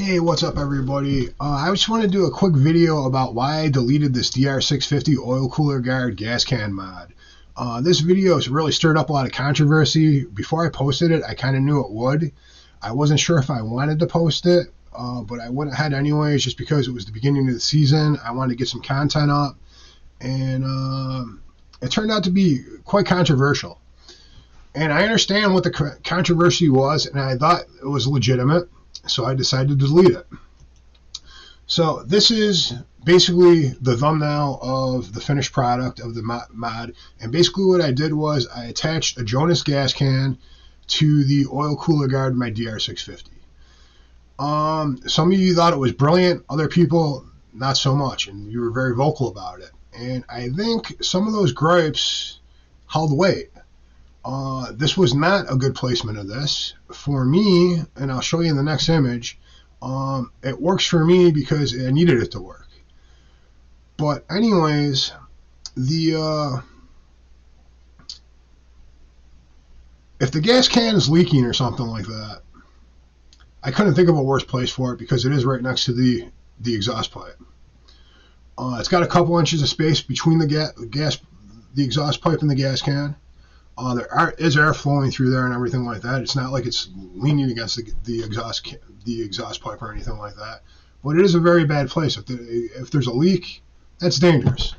Hey, what's up everybody? I just want to do a quick video about why I deleted this DR650 oil cooler guard gas can mod. This video has really stirred up a lot of controversy. Before I posted it, I kind of knew it would. I wasn't sure if I wanted to post it, but I went ahead anyways just because it was the beginning of the season. I wanted to get some content up, and it turned out to be quite controversial. And I understand what the controversy was, and I thought it was legitimate. So I decided to delete it. So this is basically the thumbnail of the finished product of the mod. And basically what I did was I attached a Jonas gas can to the oil cooler guard of my DR650. Some of you thought it was brilliant. Other people, not so much. And you were very vocal about it. And I think some of those gripes held weight. This was not a good placement of this. For me, and I'll show you in the next image, it works for me because I needed it to work. But anyways, if the gas can is leaking or something like that, I couldn't think of a worse place for it because it is right next to the exhaust pipe. It's got a couple inches of space between the exhaust pipe and the gas can. There is air flowing through there and everything like that. It's not like it's leaning against the exhaust pipe or anything like that. But it is a very bad place. If there's a leak, that's dangerous.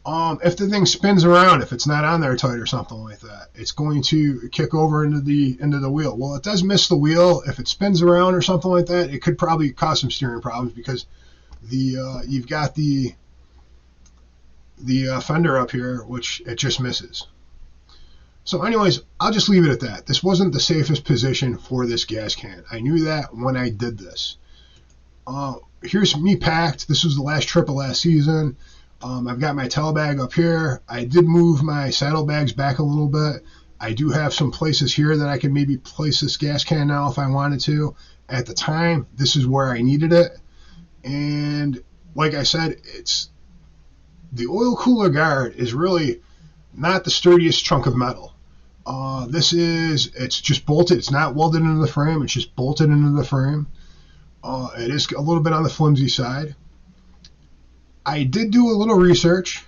If the thing spins around, if it's not on there tight or something like that, it's going to kick over into the wheel. Well, it does miss the wheel. If it spins around or something like that, it could probably cause some steering problems because you've got the fender up here, which it just misses. So anyways, I'll just leave it at that. This wasn't the safest position for this gas can. I knew that when I did this. Here's me packed. This was the last trip of last season. I've got my tail bag up here. I did move my saddlebags back a little bit. I do have some places here that I can maybe place this gas can now if I wanted to. At the time, this is where I needed it. And like I said, the oil cooler guard is really not the sturdiest chunk of metal. It's just bolted. It's not welded into the frame. It's just bolted into the frame. It is a little bit on the flimsy side. I did do a little research,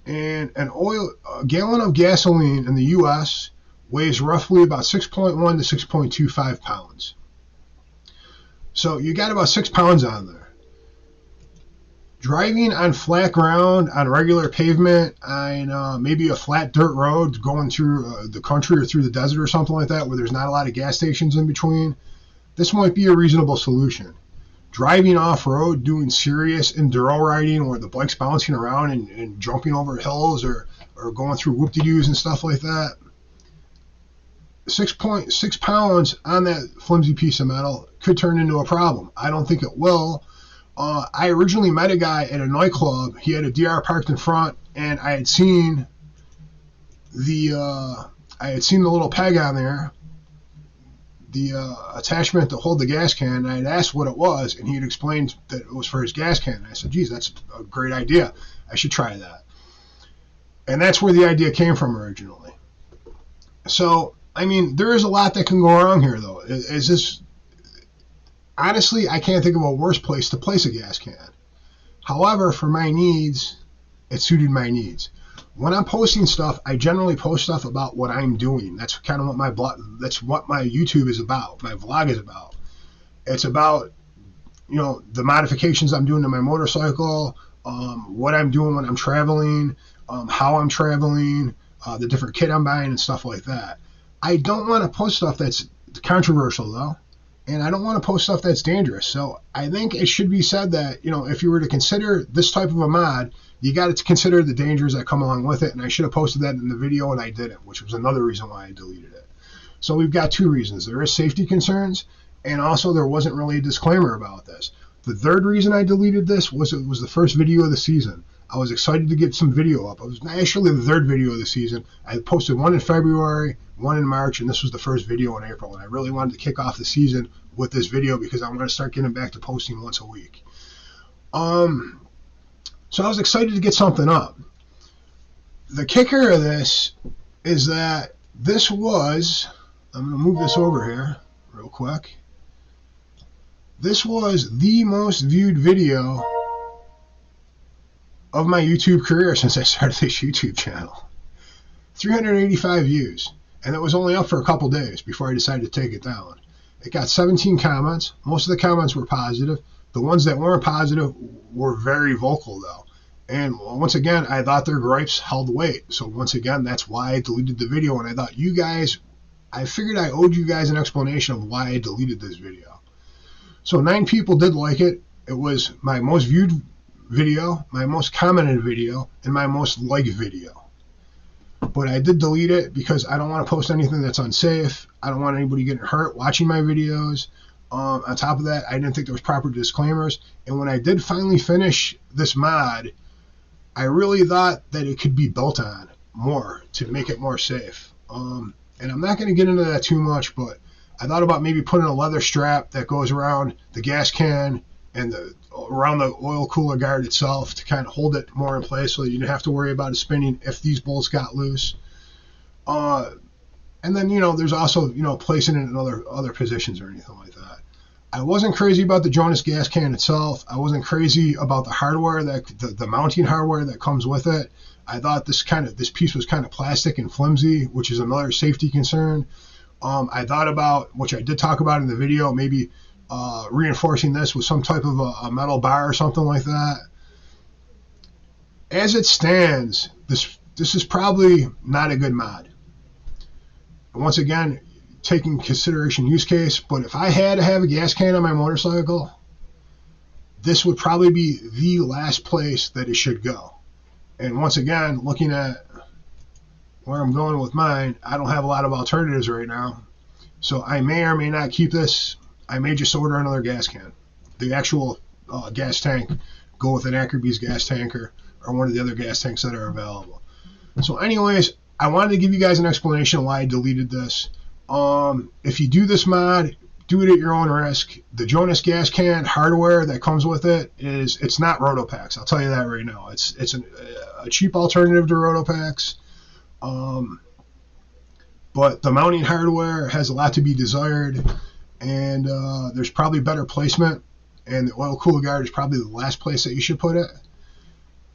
and a gallon of gasoline in the U.S. weighs roughly about 6.1 to 6.25 pounds. So you got about 6 pounds on there. Driving on flat ground, on regular pavement, on maybe a flat dirt road going through the country or through the desert or something like that where there's not a lot of gas stations in between, this might be a reasonable solution. Driving off-road, doing serious enduro riding where the bike's bouncing around and jumping over hills or going through whoop-de-doos and stuff like that, 6.6 pounds on that flimsy piece of metal could turn into a problem. I don't think it will. I originally met a guy at a nightclub. He had a DR parked in front, and I had seen the little peg on there, the attachment to hold the gas can. And I had asked what it was, and he had explained that it was for his gas can. And I said, "Geez, that's a great idea. I should try that." And that's where the idea came from originally. So, I mean, there is a lot that can go wrong here, though. Honestly, I can't think of a worse place to place a gas can. However, for my needs, it suited my needs. When I'm posting stuff, I generally post stuff about what I'm doing. That's kind of what that's what my YouTube is about, my vlog is about. It's about, the modifications I'm doing to my motorcycle, what I'm doing when I'm traveling, how I'm traveling, the different kit I'm buying and stuff like that. I don't want to post stuff that's controversial, though. And I don't want to post stuff that's dangerous. So I think it should be said that, if you were to consider this type of a mod, you got to consider the dangers that come along with it. And I should have posted that in the video, and I didn't, which was another reason why I deleted it. So we've got two reasons. There is safety concerns, and also there wasn't really a disclaimer about this. The third reason I deleted this was it was the first video of the season. I was excited to get some video up. It was actually the third video of the season. I posted one in February, one in March, and this was the first video in April. And I really wanted to kick off the season with this video because I want to start getting back to posting once a week. So I was excited to get something up. The kicker of this is that this was, I'm going to move this over here real quick. This was the most viewed video of my YouTube career since I started this YouTube channel. 385 views, and it was only up for a couple days before I decided to take it down. It got 17 comments. Most of the comments were positive. The ones that weren't positive were very vocal, though. And once again, I thought their gripes held weight. So once again, that's why I deleted the video. And I thought you guys, I figured I owed you guys an explanation of why I deleted this video. So 9 people did like it. It was my most viewed video, my most commented video, and my most liked video. But I did delete it because I don't want to post anything that's unsafe. I don't want anybody getting hurt watching my videos. On top of that, I didn't think there was proper disclaimers. And when I did finally finish this mod, I really thought that it could be built on more to make it more safe. And I'm not going to get into that too much, but I thought about maybe putting a leather strap that goes around the gas can and around the oil cooler guard itself to kind of hold it more in place so that you don't have to worry about it spinning if these bolts got loose. And then, there's also, placing it in other positions or anything like that. I wasn't crazy about the Jonas gas can itself. I wasn't crazy about the hardware, the mounting hardware that comes with it. I thought this piece was kind of plastic and flimsy, which is another safety concern. I thought about, which I did talk about in the video, maybe reinforcing this with some type of a metal bar or something like that. As it stands, this is probably not a good mod. Once again, taking consideration use case, but if I had to have a gas can on my motorcycle, this would probably be the last place that it should go. And once again, looking at where I'm going with mine, I don't have a lot of alternatives right now. So I may or may not keep this. I may just order another gas can. The actual gas tank, go with an Acerbis gas tanker or one of the other gas tanks that are available. So anyways, I wanted to give you guys an explanation of why I deleted this. If you do this mod, do it at your own risk. The Jonas gas can hardware that comes with it's not Rotopax. I'll tell you that right now. It's a cheap alternative to Rotopax. But the mounting hardware has a lot to be desired, and there's probably better placement, and the oil cooler guard is probably the last place that you should put it.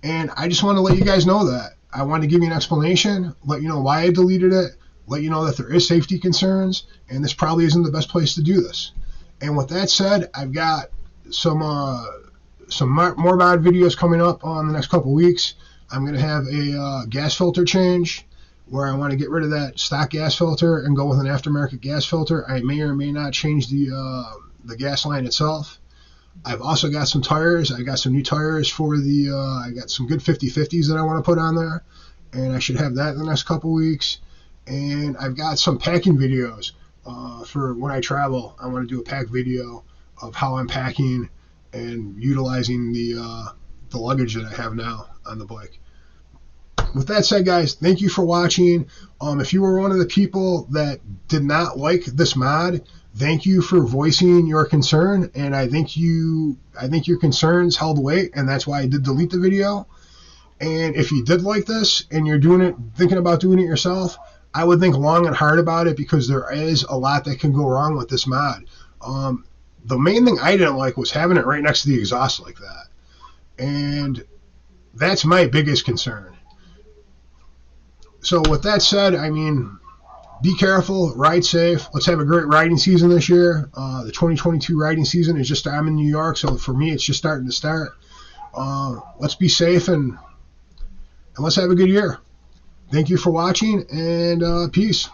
And I just want to let you guys know that. I want to give you an explanation, let you know why I deleted it, let you know that there is safety concerns, and this probably isn't the best place to do this. And with that said, I've got some more mod videos coming up on the next couple weeks. I'm going to have a gas filter change where I want to get rid of that stock gas filter and go with an aftermarket gas filter. I may or may not change the gas line itself. I've also got some tires. I got some new tires for I got some good 50/50s that I want to put on there, and I should have that in the next couple weeks. And I've got some packing videos for when I travel. I want to do a pack video of how I'm packing and utilizing the luggage that I have now on the bike. With that said, guys, thank you for watching. If you were one of the people that did not like this mod, thank you for voicing your concern, and I think your concerns held weight, and that's why I did delete the video. And if you did like this and you're thinking about doing it yourself, I would think long and hard about it, because there is a lot that can go wrong with this mod. The main thing I didn't like was having it right next to the exhaust like that, and that's my biggest concern. So with that said, I mean, be careful, ride safe. Let's have a great riding season this year. The 2022 riding season is just, I'm in New York, so for me it's just starting to start. Let's be safe and let's have a good year. Thank you for watching, and peace.